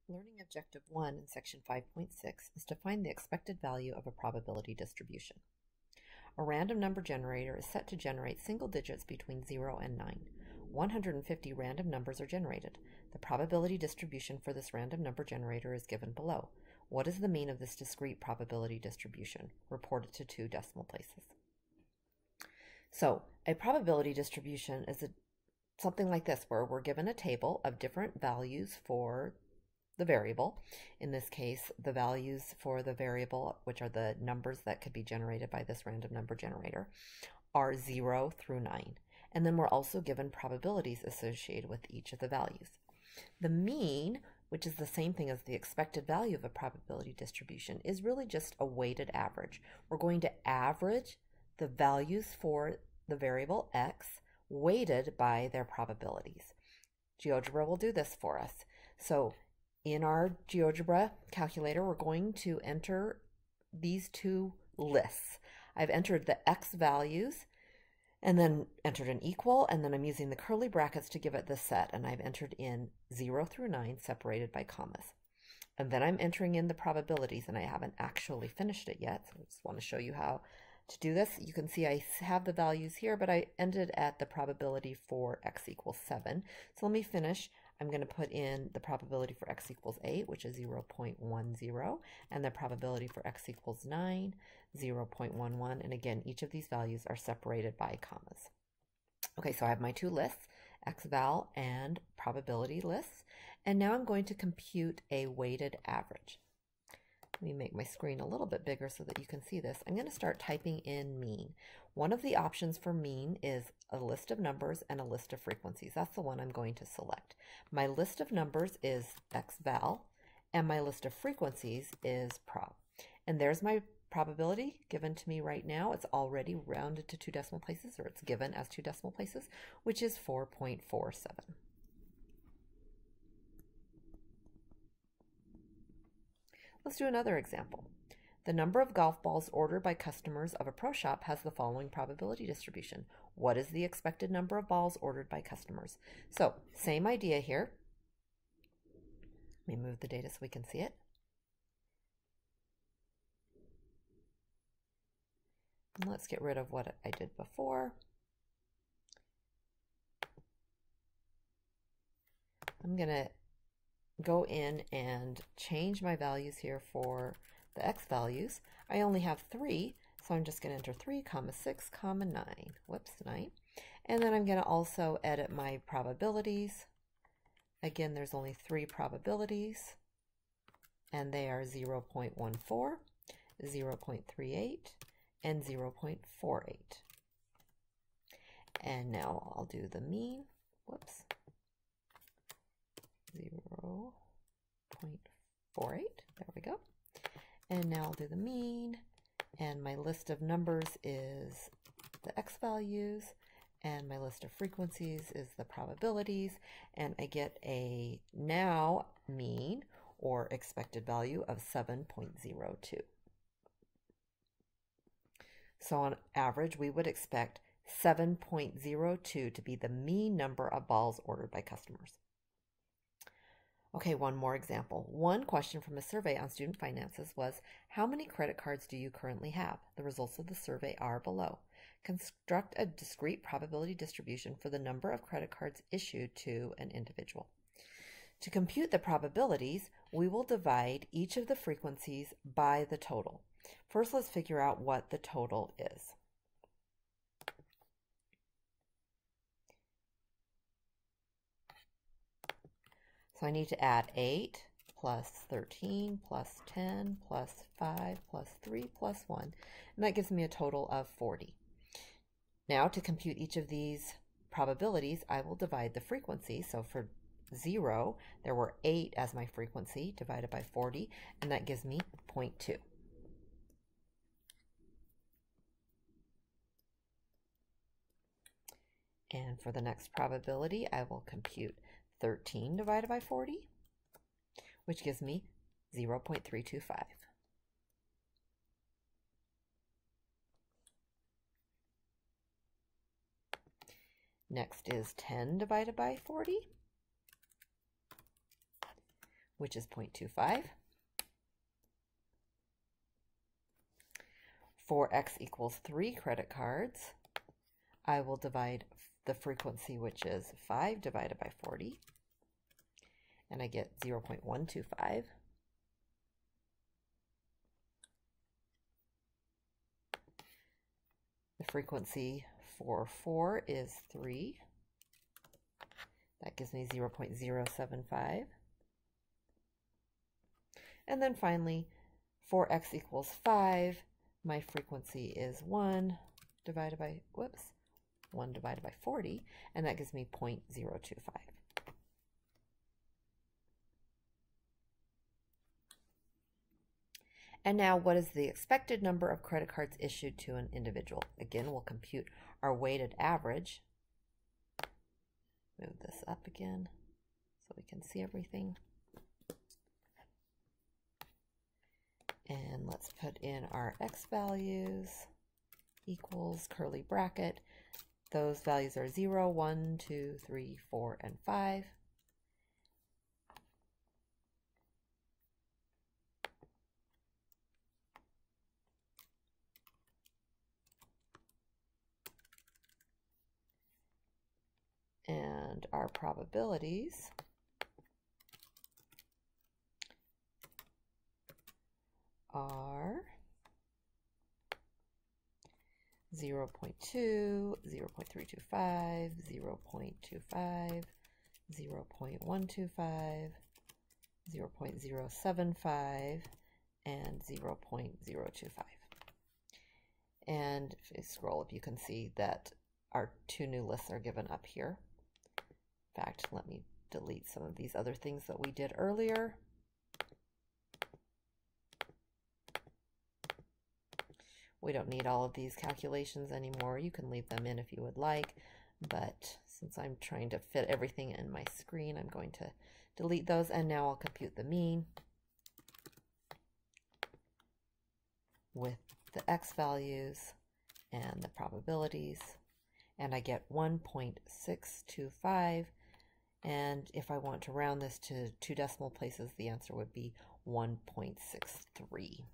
Learning Objective 1 in Section 5.6 is to find the expected value of a probability distribution. A random number generator is set to generate single digits between 0 and 9. 150 random numbers are generated. The probability distribution for this random number generator is given below. What is the mean of this discrete probability distribution? Reported to 2 decimal places. So, a probability distribution is something like this, where we're given a table of different values for the variable. In this case, the values for the variable, which are the numbers that could be generated by this random number generator, are 0 through 9. And then we're also given probabilities associated with each of the values. The mean, which is the same thing as the expected value of a probability distribution, is really just a weighted average. We're going to average the values for the variable x weighted by their probabilities. GeoGebra will do this for us. So in our GeoGebra calculator, we're going to enter these two lists. I've entered the x values and then entered an equal, and then I'm using the curly brackets to give it the set, and I've entered in 0 through 9 separated by commas. And then I'm entering in the probabilities, and I haven't actually finished it yet, so I just want to show you how to do this. You can see I have the values here, but I ended at the probability for x equals 7. So let me finish. I'm going to put in the probability for x equals 8, which is 0.10, and the probability for x equals 9, 0.11, and again, each of these values are separated by commas. Okay, so I have my two lists, xval and probability lists, and now I'm going to compute a weighted average. Let me make my screen a little bit bigger so that you can see this. I'm going to start typing in mean. One of the options for mean is a list of numbers and a list of frequencies. That's the one I'm going to select. My list of numbers is xval, and my list of frequencies is prob. And there's my probability given to me right now. It's already rounded to 2 decimal places, or it's given as 2 decimal places, which is 4.47. Let's do another example. The number of golf balls ordered by customers of a pro shop has the following probability distribution. What is the expected number of balls ordered by customers? So, same idea here. Let me move the data so we can see it. And let's get rid of what I did before. I'm going to go in and change my values here for the x values. I only have 3, so I'm just going to enter 3, 6, 9. Whoops, 9. And then I'm going to also edit my probabilities. Again, there's only 3 probabilities, and they are 0.14, 0.38, and 0.48. And now I'll do the mean. Whoops. 0.48. There we go. And now I'll do the mean, and my list of numbers is the x values, and my list of frequencies is the probabilities, and I get a now mean or expected value of 7.02. So on average, we would expect 7.02 to be the mean number of balls ordered by customers. Okay, one more example. One question from a survey on student finances was, how many credit cards do you currently have? The results of the survey are below. Construct a discrete probability distribution for the number of credit cards issued to an individual. To compute the probabilities, we will divide each of the frequencies by the total. First, let's figure out what the total is. So I need to add 8 plus 13 plus 10 plus 5 plus 3 plus 1, and that gives me a total of 40. Now to compute each of these probabilities, I will divide the frequency. So for 0, there were 8 as my frequency divided by 40, and that gives me 0.2. And for the next probability, I will compute 13 divided by 40, which gives me 0.325. Next is 10 divided by 40, which is 0.25. For x equals 3 credit cards, I will divide the frequency, which is 5 divided by 40, and I get 0.125. The frequency for 4 is 3. That gives me 0.075. And then finally, for x equals 5, my frequency is 1 divided by 40, and that gives me 0.025. And now, what is the expected number of credit cards issued to an individual? Again, we'll compute our weighted average. Move this up again so we can see everything. And let's put in our x values equals curly bracket. Those values are 0, 1, 2, 3, 4, and 5. And our probabilities are 0.2, 0.325, 0.25, 0.125, 0.075, and 0.025. And if you scroll up, you can see that our two new lists are given up here. In fact, let me delete some of these other things that we did earlier. We don't need all of these calculations anymore. You can leave them in if you would like, but since I'm trying to fit everything in my screen, I'm going to delete those, and now I'll compute the mean with the x values and the probabilities, and I get 1.625, and if I want to round this to 2 decimal places, the answer would be 1.63.